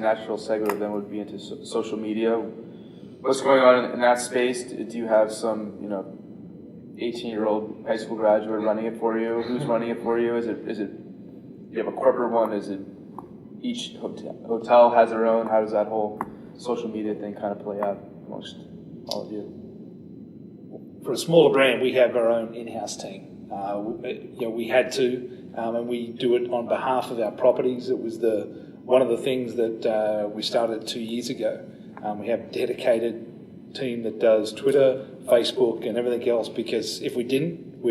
natural segue then would be into social media. What's going on in that space? Do you have some, 18-year-old high school graduate running it for you? Who's running it for you? Is it you have a corporate one? Is it each hotel has their own? How does that whole social media thing kind of play out amongst all of you? For a smaller brand, we have our own in-house team. We had to, and we do it on behalf of our properties. It was one of the things that we started 2 years ago. We have a dedicated team that does Twitter, Facebook, and everything else, because if we didn't,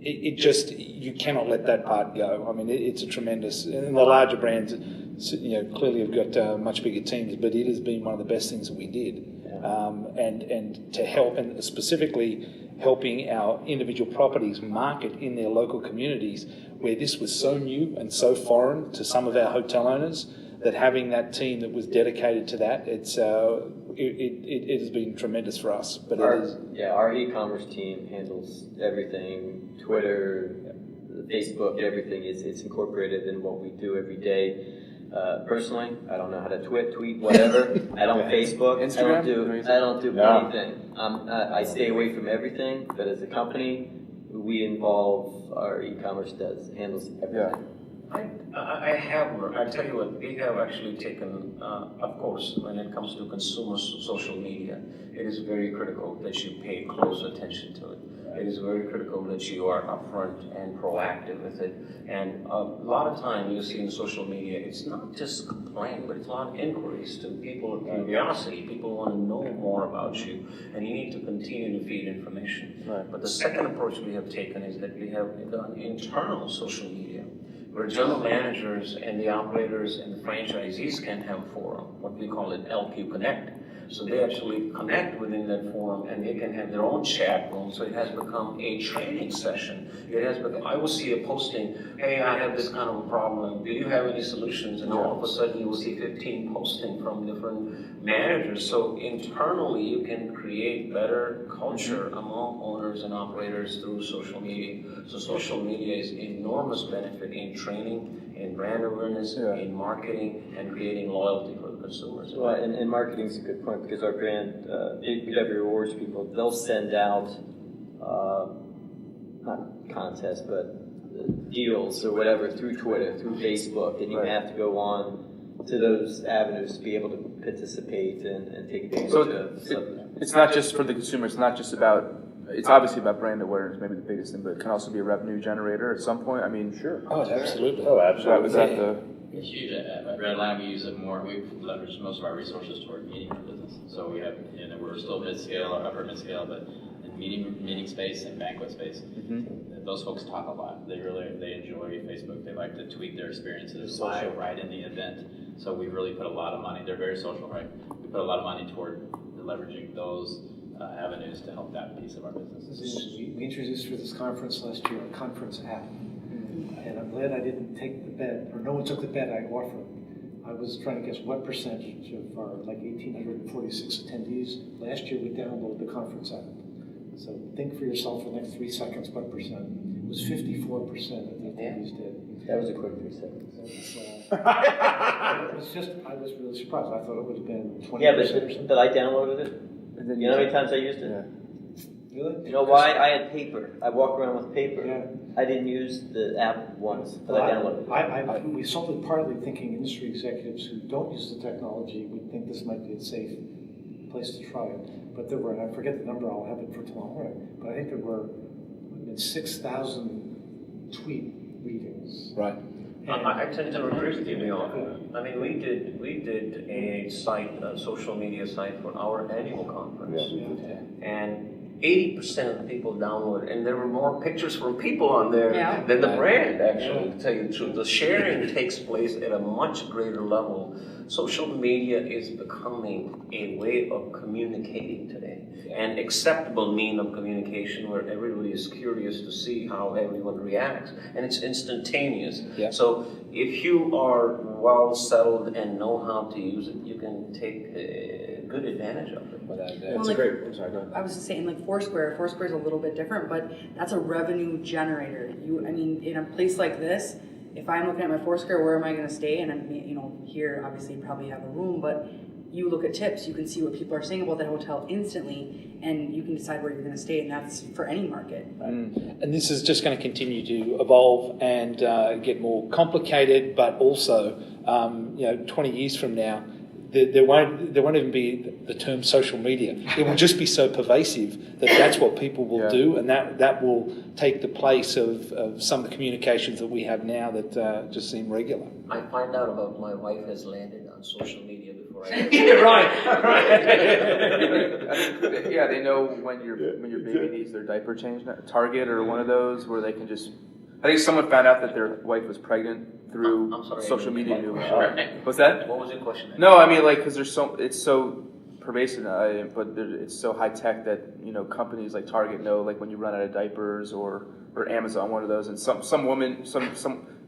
you cannot let that part go. I mean, it's a tremendous, and the larger brands, clearly have got much bigger teams, but it has been one of the best things that we did. And to help, and specifically helping our individual properties market in their local communities, where this was so new and so foreign to some of our hotel owners, that having that team that was dedicated to that, it has been tremendous for us. But our e-commerce team handles everything, Twitter, Facebook, everything. It's incorporated in what we do every day. Personally, I don't know how to tweet, whatever. I don't Facebook. Instagram? I don't do anything. I stay away from everything. But as a company, we involve our e-commerce handles everything. Yeah. I tell you what, we have actually taken, of course, when it comes to consumer social media, it is very critical that you pay close attention to it. It is very critical that you are upfront and proactive with it. And a lot of time you see in social media, it's not just complaint, but it's a lot of inquiries to people, curiosity. People want to know more about you, and you need to continue to feed information. Right. But the second approach we have taken is that we have done internal social media, where general managers and the operators and the franchisees can have a forum, what we call it LQ Connect. So they actually connect within that forum, and they can have their own chat room. So it has become a training session. I will see a posting, hey, I have this kind of a problem. Do you have any solutions? And all of a sudden you will see 15 posting from different managers. So internally you can create better culture among owners and operators through social media. So social media is enormous benefit in training, in brand awareness, in marketing, and creating loyalty for the consumers. Well, and marketing is a good point, because our brand, BW Rewards people, they'll send out, not contests, but deals or whatever through Twitter, through Facebook, and you have to go on to those avenues to be able to participate and take advantage of something. It's not just for the consumer, it's not just about, it's obviously about brand awareness, maybe the biggest thing, but it can also be a revenue generator at some point. I mean, sure. Oh, absolutely. Oh, absolutely. Was that the... It's huge. At Redline, we use it more. We've leveraged most of our resources toward meeting our business. So we have, we're still mid-scale or upper mid-scale, but in meeting space and banquet space, those folks talk a lot. They enjoy Facebook. They like to tweet their experiences live right in the event. So we really put a lot of money. They're very social, right? We put a lot of money toward leveraging those avenues to help that piece of our business. We introduced for this conference last year a conference app. And I'm glad I didn't take the bet, or no one took the bet I offered. I was trying to guess what percentage of our 1,846 attendees last year would download the conference app. So think for yourself for the next 3 seconds what percent. It was 54% of the attendees did. That was a quick 3 seconds. It was just, I was really surprised. I thought it would have been 20%. Yeah, but I downloaded it. You know how many times I used it? Yeah. Really? You know why? I had paper. I walked around with paper. Yeah. I didn't use the app once, but I downloaded it. We sold it partly thinking industry executives who don't use the technology would think this might be a safe place to try it. But there were, and I forget the number, I'll have it for tomorrow morning, but I think there were 6,000 tweet readings. Right. I tend to agree with you, Neil. I mean, we did a site, a social media site for our annual conference, and 80% of the people downloaded, and there were more pictures from people on there than the brand, actually, to tell you the truth. The sharing takes place at a much greater level. Social media is becoming a way of communicating today, an acceptable mean of communication where everybody is curious to see how everyone reacts, and it's instantaneous. Yeah. So if you are well settled and know how to use it, you can take good advantage of it. It's a great. I'm sorry, go ahead. I was just saying, like Foursquare is a little bit different, but that's a revenue generator. In a place like this, if I'm looking at my Foursquare, where am I going to stay? And I'm, here obviously you probably have a room, but you look at tips, you can see what people are saying about that hotel instantly, and you can decide where you're going to stay, and that's for any market. And this is just going to continue to evolve and get more complicated, but also, 20 years from now, there won't even be the term social media. It will just be so pervasive that that's what people will do, and that will take the place of some of the communications that we have now that just seem regular. I find out about my wife has landed on social media before I Right. Yeah, they know when your baby needs their diaper changed. Target or one of those where they can just. I think someone found out that their wife was pregnant through social media. What's that? What was your question? No, I mean because it's so pervasive, but it's so high tech that companies like Target know when you run out of diapers or Amazon, one of those, and some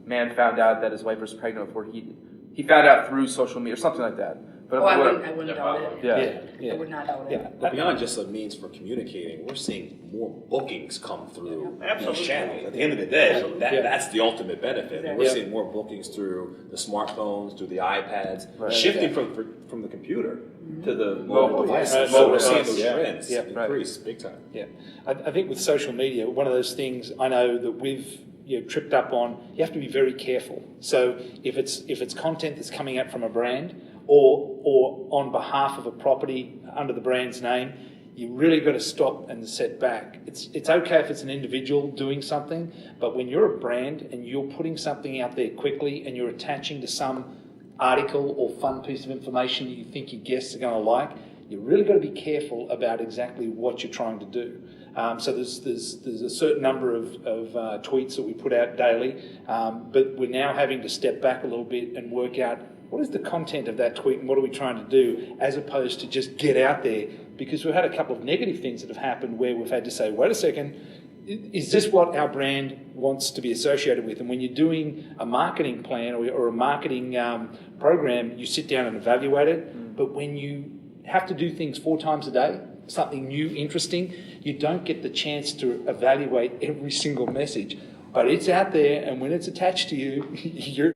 man found out that his wife was pregnant before he found out through social media or something like that. But I wouldn't doubt it. Yeah. I would not doubt it. But beyond just a means for communicating, we're seeing more bookings come through these channels. At the end of the day, that's the ultimate benefit. And we're seeing more bookings through the smartphones, through the iPads, shifting from the computer to the mobile devices. So we're seeing those trends increase big time. Yeah, I think with social media, one of those things I know that we've tripped up on, you have to be very careful. So if it's content that's coming out from a brand or on behalf of a property under the brand's name, you really got to stop and set back. It's okay if it's an individual doing something, but when you're a brand and you're putting something out there quickly and you're attaching to some article or fun piece of information that you think your guests are going to like, you really got to be careful about exactly what you're trying to do. So there's a certain number of tweets that we put out daily, but we're now having to step back a little bit and work out what is the content of that tweet and what are we trying to do, as opposed to just get out there, because we've had a couple of negative things that have happened where we've had to say, wait a second, is this what our brand wants to be associated with? And when you're doing a marketing plan or a marketing program, you sit down and evaluate it, but when you have to do things 4 times a day, something new, interesting, you don't get the chance to evaluate every single message. But it's out there, and when it's attached to you, you're